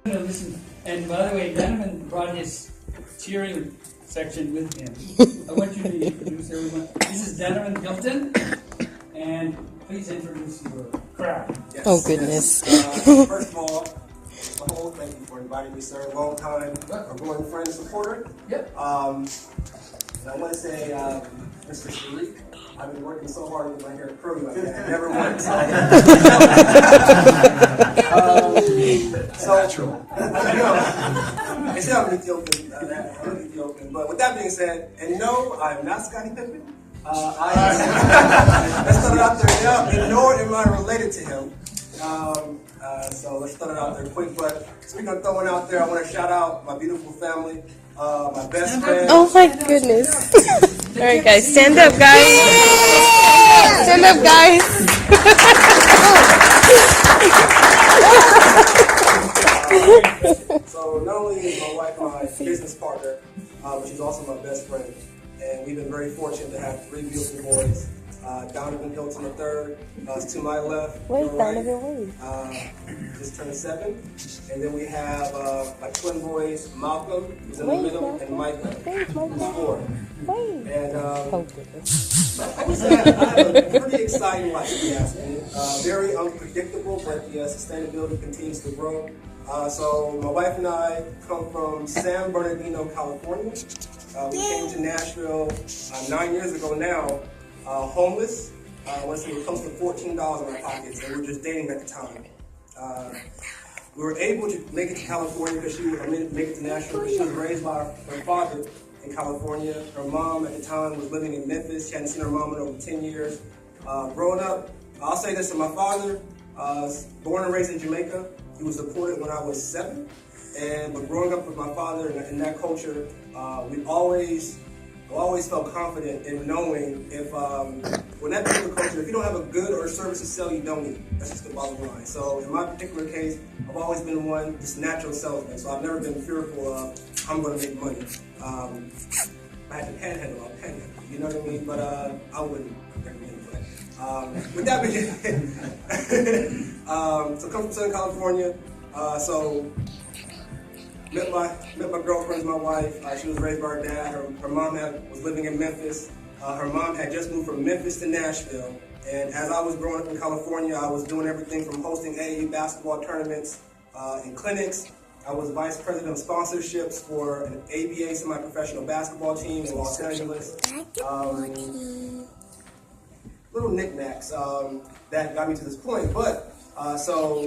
No, listen. And by the way, Danavan brought his cheering section with him. I want you to introduce everyone. This is Danavan Hilton, and please introduce your crowd. Yes, Oh, goodness. Yes. First of all, Mahol, thank you for inviting me, sir. Long time, a growing friend and supporter. Yep. And I want to say, Mr. Sharik, I've been working so hard with my hair curly like that. It never works. Natural. I know. They say I'm Ethiopian. I'm Ethiopian. But with that being said, and no, I'm not Scottie Pippen. Let's start it out there. Yeah, and nor am I related to him. So let's start it out there quick. But speaking of throwing out there, I want to shout out my beautiful family, my best friend. Oh my goodness. All right, guys, stand up, guys. Stand up, guys. So not only is my wife my business partner, but she's also my best friend. And we've been very fortunate to have three beautiful boys. Danavan Hilton III is to my left. Wait, right, Danavan, just turned 7. And then we have my twin boys, Malcolm, who's in the middle, and Micah, who's 4. And I would say I have a pretty exciting life, if you ask me. Very unpredictable, but the sustainability continues to grow. So my wife and I come from San Bernardino, California. We came to Nashville 9 years ago now, homeless. I want to say it comes to $14 in our pockets, and we were just dating at the time. We were able to make it to California because make it to Nashville because she was raised by her father in California. Her mom at the time was living in Memphis. She hadn't seen her mom in over 10 years. Growing up, I'll say this, my father was born and raised in Jamaica. He was deported when I was 7. But growing up with my father in that culture, we always felt confident in knowing if, when that particular culture, if you don't have a good or a service to sell, you don't eat. That's just the bottom line. So in my particular case, I've always been one, just natural salesman. So I've never been fearful of, I'm going to make money. I had to panhandle, I'll panhandle, you know what I mean? But I wouldn't recommend that. With that being so come from Southern California. So met my girlfriend, my wife. She was raised by her dad. Her mom was living in Memphis. Her mom had just moved from Memphis to Nashville. And as I was growing up in California, I was doing everything from hosting AAU basketball tournaments and clinics. I was vice president of sponsorships for an ABA semi-professional basketball team in Los Angeles. Little knickknacks that got me to this point. But so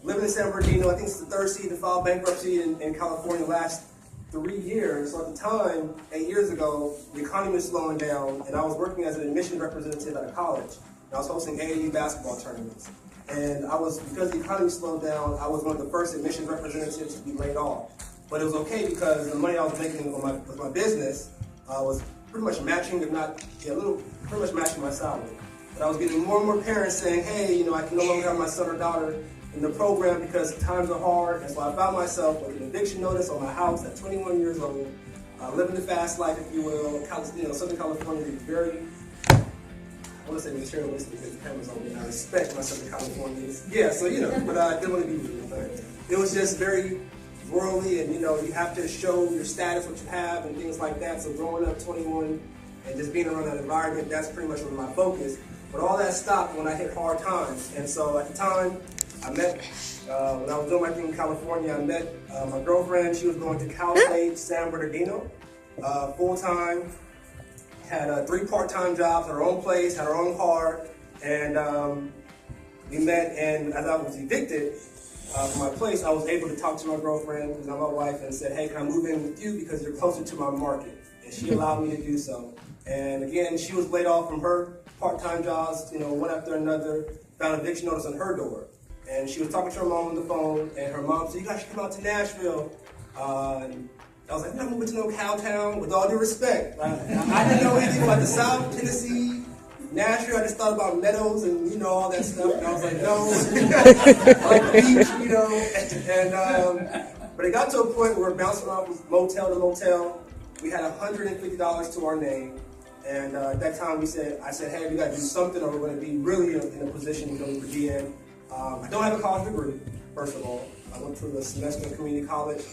living in San Bernardino, I think it's the 3rd seed to file bankruptcy in California the last 3 years. So at the time, 8 years ago, the economy was slowing down, and I was working as an admissions representative at a college. And I was hosting AAU basketball tournaments. And because the economy slowed down, I was one of the first admissions representatives to be laid off. But it was okay because the money I was making with my business was pretty much matching, if not, pretty much matching my salary. But I was getting more and more parents saying, hey, I can no longer have my son or daughter in the program because times are hard. And so I found myself with an eviction notice on my house at 21 years old, living the fast life, if you will. Southern California is very, I want to say materialistic because the cameras on me, and I respect my Southern Californians. Yeah, so but I didn't want to be rude. But it was just very worldly, and you have to show your status, what you have, and things like that. So growing up 21 and just being around that environment, that's pretty much my focus. But all that stopped when I hit hard times. And so at the time, I met, when I was doing my thing in California, I met my girlfriend. She was going to Cal State San Bernardino, full-time. Had 3 part-time jobs, had her own place, had her own car, and we met, and as I was evicted from my place, I was able to talk to my girlfriend, who's now my wife, and said, hey, can I move in with you because you're closer to my market? And she allowed me to do so. And again, she was laid off from her part-time jobs, one after another, found an eviction notice on her door. And she was talking to her mom on the phone, and her mom said, you guys should come out to Nashville. And I was like, I'm not moving to no Cowtown, with all due respect. I didn't know anything about the South, Tennessee, Nashville. I just thought about meadows and, all that stuff. And I was like, no, I like the beach, but it got to a point where we're bouncing off from motel to motel. We had $150 to our name. And at that time, I said, hey, we got to do something or we're going to be really in a position we don't need to be in. I don't have a college degree, first of all. I went through the semester in community college.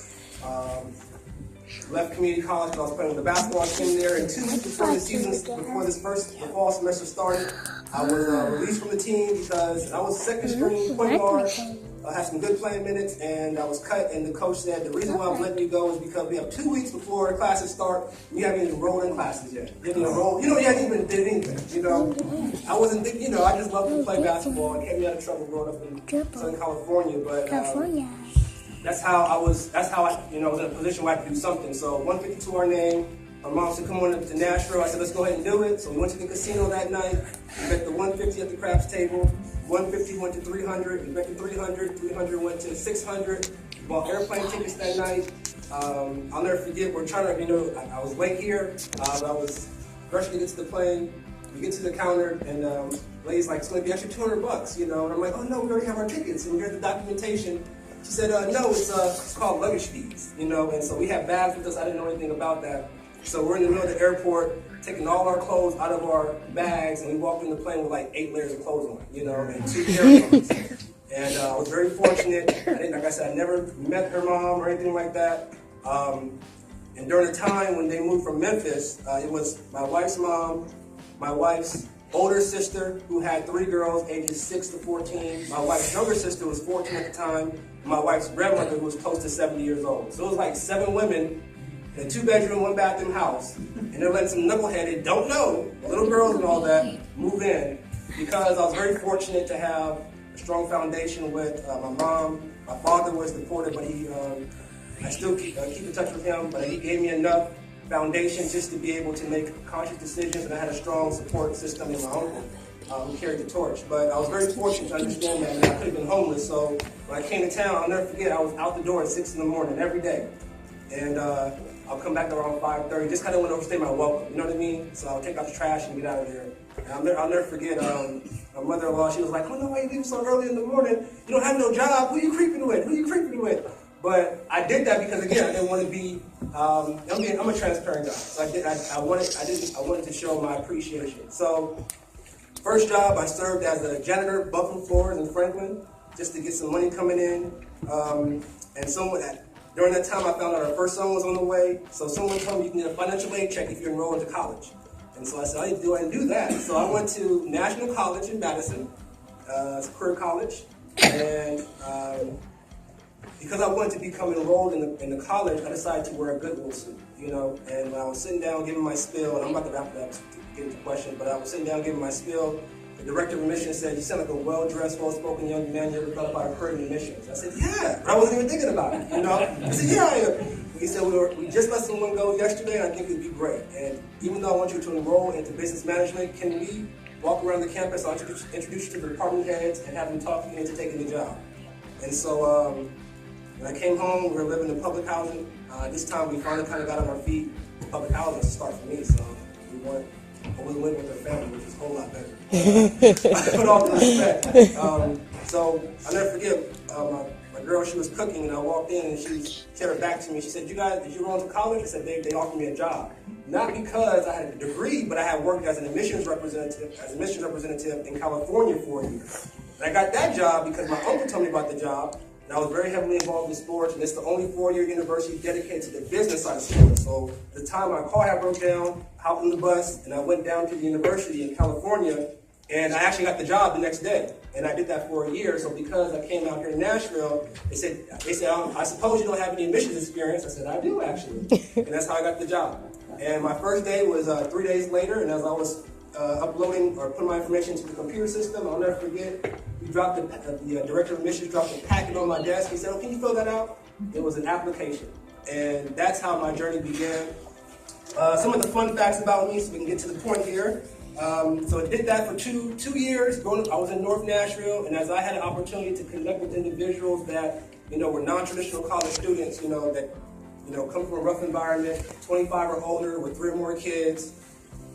Left community college because I was playing on the basketball team there. And 2 weeks before the fall semester started, I was released from the team because I was second string point guard. I had some good playing minutes, and I was cut. And the coach said the reason why I'm letting you go is because we have 2 weeks before the classes start. You haven't even enrolled in classes yet. You haven't enrolled. You hadn't even did anything. I wasn't thinking. I just loved to play basketball. It kept me out of trouble growing up in Southern California. But that's how I was in a position where I could do something. So 150 to our name. My mom said, come on to Nashville. I said, let's go ahead and do it. So we went to the casino that night. We bet the 150 at the craps table. 150 went to 300. We bet the 300. 300 went to 600. We bought airplane tickets that night. I'll never forget. We're trying to, I was late here. I was rushing to get to the plane. We get to the counter, and lady's like, it's going to be extra $200, And I'm like, oh no, we already have our tickets, and here's the documentation. She said, no, it's called luggage fees, And so we have bags with us. I didn't know anything about that. So we're in the middle of the airport, taking all our clothes out of our bags, and we walked in the plane with like 8 layers of clothes on, and 2 earphones. And I was very fortunate. Like I said, I never met her mom or anything like that. And during the time when they moved from Memphis, it was my wife's mom, my wife's older sister, who had 3 girls, ages 6 to 14. My wife's younger sister was 14 at the time. And my wife's grandmother, who was close to 70 years old. So it was like 7 women in a 2-bedroom, 1-bathroom house, and they're letting some knuckleheaded, don't know, little girls and all that, move in, because I was very fortunate to have a strong foundation with my mom. My father was deported, but I still keep in touch with him, but he gave me enough foundation just to be able to make conscious decisions, and I had a strong support system in my uncle who carried the torch. But I was very fortunate to understand that I could have been homeless, so when I came to town, I'll never forget, I was out the door at 6 in the morning every day. And I'll come back around 5:30, just kind of want to overstay my welcome, you know what I mean? So I'll take out the trash and get out of there. And I'll never forget, my mother-in-law, she was like, oh no, why are you leaving so early in the morning? You don't have no job, who are you creeping with? But I did that because, again, I didn't want to be, I'm a transparent guy. So I wanted to show my appreciation. So first job, I served as a janitor, buffing floors in Franklin, just to get some money coming in. During that time, I found out our first son was on the way. So someone told me you can get a financial aid check if you're enrolled into college. And so I said, I need to go ahead and do that. So I went to National College in Madison. It's a career college. And because I wanted to become enrolled in the college, I decided to wear a Goodwill suit, And when I was sitting down giving my spiel, and I'm about to wrap it up to get into questions, but I was sitting down giving my spiel. The director of admissions said, you sound like a well-dressed, well-spoken young man. You ever thought about a career in admissions? I said, yeah. But I wasn't even thinking about it, I said, yeah, I am. He said, we just let someone go yesterday, and I think it'd be great. And even though I want you to enroll into business management, can we walk around the campus, I'll introduce you to the department heads, and have them talk you into taking the job? And so when I came home, we were living in public housing. This time, we finally kind of got on our feet. Public housing was a start for me, so we went with their family, which is a whole lot better. But all due respect. So I'll never forget, my girl, she was cooking, and I walked in, and she had her back to me. She said, did you roll into college? I said, they offered me a job. Not because I had a degree, but I had worked as an admissions representative in California for a year. And I got that job because my uncle told me about the job, and I was very heavily involved in sports, and it's the only 4-year university dedicated to the business side of sports. So at the time my car had broke down, hopped on the bus, and I went down to the university in California, and I actually got the job the next day. And I did that for a year. So because I came out here in Nashville, they said, I suppose you don't have any admissions experience. I said, I do actually. And that's how I got the job. And my first day was 3 days later, and as I was uploading or putting my information to the computer system, I'll never forget, the director of admissions dropped a packet on my desk. He said, oh, can you fill that out? It was an application. And that's how my journey began. Some of the fun facts about me, so we can get to the point here. So I did that for two years. I was in North Nashville, and as I had an opportunity to connect with individuals that, were non-traditional college students, that, come from a rough environment, 25 or older, with 3 or more kids,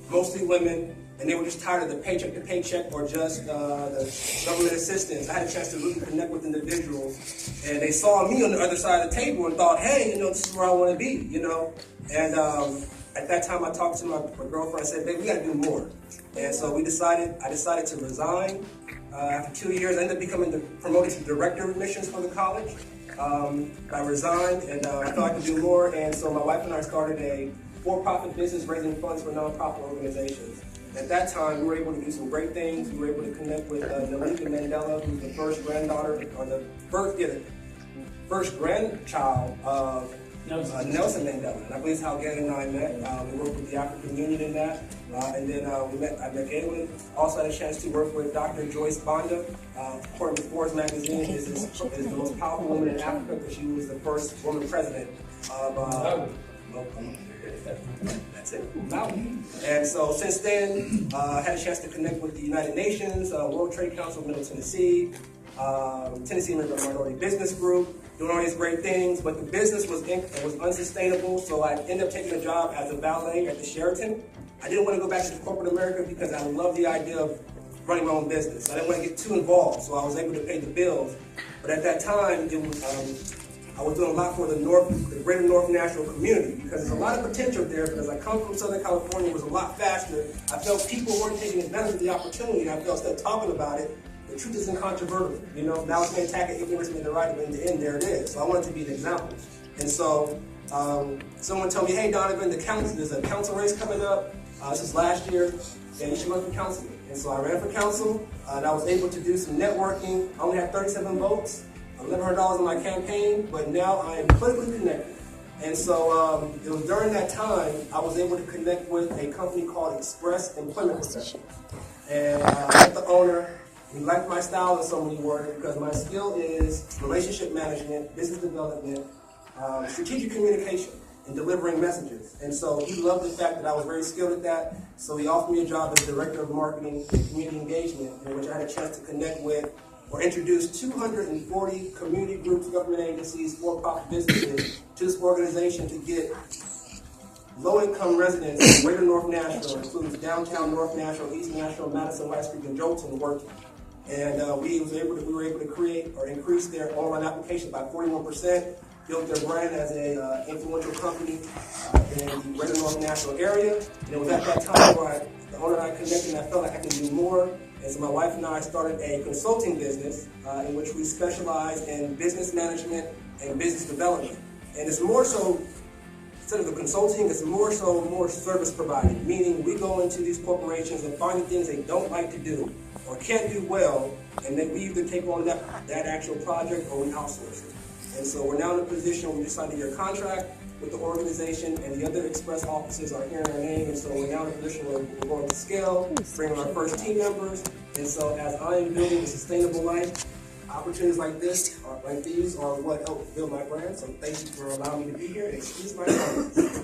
mostly women, and they were just tired of the paycheck to paycheck or just the government assistance. I had a chance to really connect with individuals, and they saw me on the other side of the table and thought, hey, this is where I want to be, And at that time, I talked to my girlfriend. I said, babe, we got to do more. And so I decided to resign. After 2 years, I ended up becoming promoted to director of admissions for the college. I resigned, and I thought I could do more, and so my wife and I started a for-profit business raising funds for nonprofit organizations. At that time, we were able to do some great things. We were able to connect with Nelika Mandela, who's the first granddaughter, or the first grandchild of Nelson Mandela. And I believe how Galen and I met. We worked with the African Union in that. And then I met Galen. Also had a chance to work with Dr. Joyce Banda. According to Forbes magazine, is the most powerful woman in Africa because she was the first woman president of that's it. Mountain. And so since then, I had a chance to connect with the United Nations, World Trade Council of Middle Tennessee, Tennessee Minority Business Group, doing all these great things, but the business was unsustainable, so I ended up taking a job as a valet at the Sheraton. I didn't want to go back to corporate America because I love the idea of running my own business. I didn't want to get too involved, so I was able to pay the bills. But at that time, it was I was doing a lot for the greater North Nashville community because there's a lot of potential there. Because I come from Southern California, it was a lot faster. I felt people weren't taking advantage of the opportunity. I felt instead of talking about it, the truth is incontrovertible. You know, now it's going to attack it, ignorance made the right, but in the end, there it is. So I wanted to be an example. And so someone told me, hey, Danavan, there's a council race coming up. This is last year, and you should run for council. And so I ran for council, and I was able to do some networking. I only had 37 votes. $1,100 in my campaign, but now I am politically connected. And so it was during that time I was able to connect with a company called Express Employment Professionals. And I met the owner. He liked my style in so many words because my skill is relationship management, business development, strategic communication, and delivering messages. And so he loved the fact that I was very skilled at that. So he offered me a job as Director of Marketing and Community Engagement, in which I had a chance to connect with or introduce 240 community groups, government agencies, for-profit businesses to this organization to get low-income residents in greater North Nashville, includes downtown North Nashville, East Nashville, Madison, Rice Creek, and Jolton working. And we were able to create or increase their online application by 41%, built their brand as a influential company in the greater North Nashville area. And it was at that time where the owner and I connected and I felt like I could do more. And so my wife and I started a consulting business in which we specialize in business management and business development. And it's more so, instead of the consulting, it's more service providing, meaning we go into these corporations and find the things they don't like to do or can't do well, and then we either take on that actual project or we outsource it. And so we're now in a position where we just signed a year contract with the organization, and the other Express offices are hearing our name, and so we're now in a position where we're going to scale, bring on our first team members. And so as I am building a sustainable life, opportunities like these are what help build my brand. So thank you for allowing me to be here, and excuse my comments.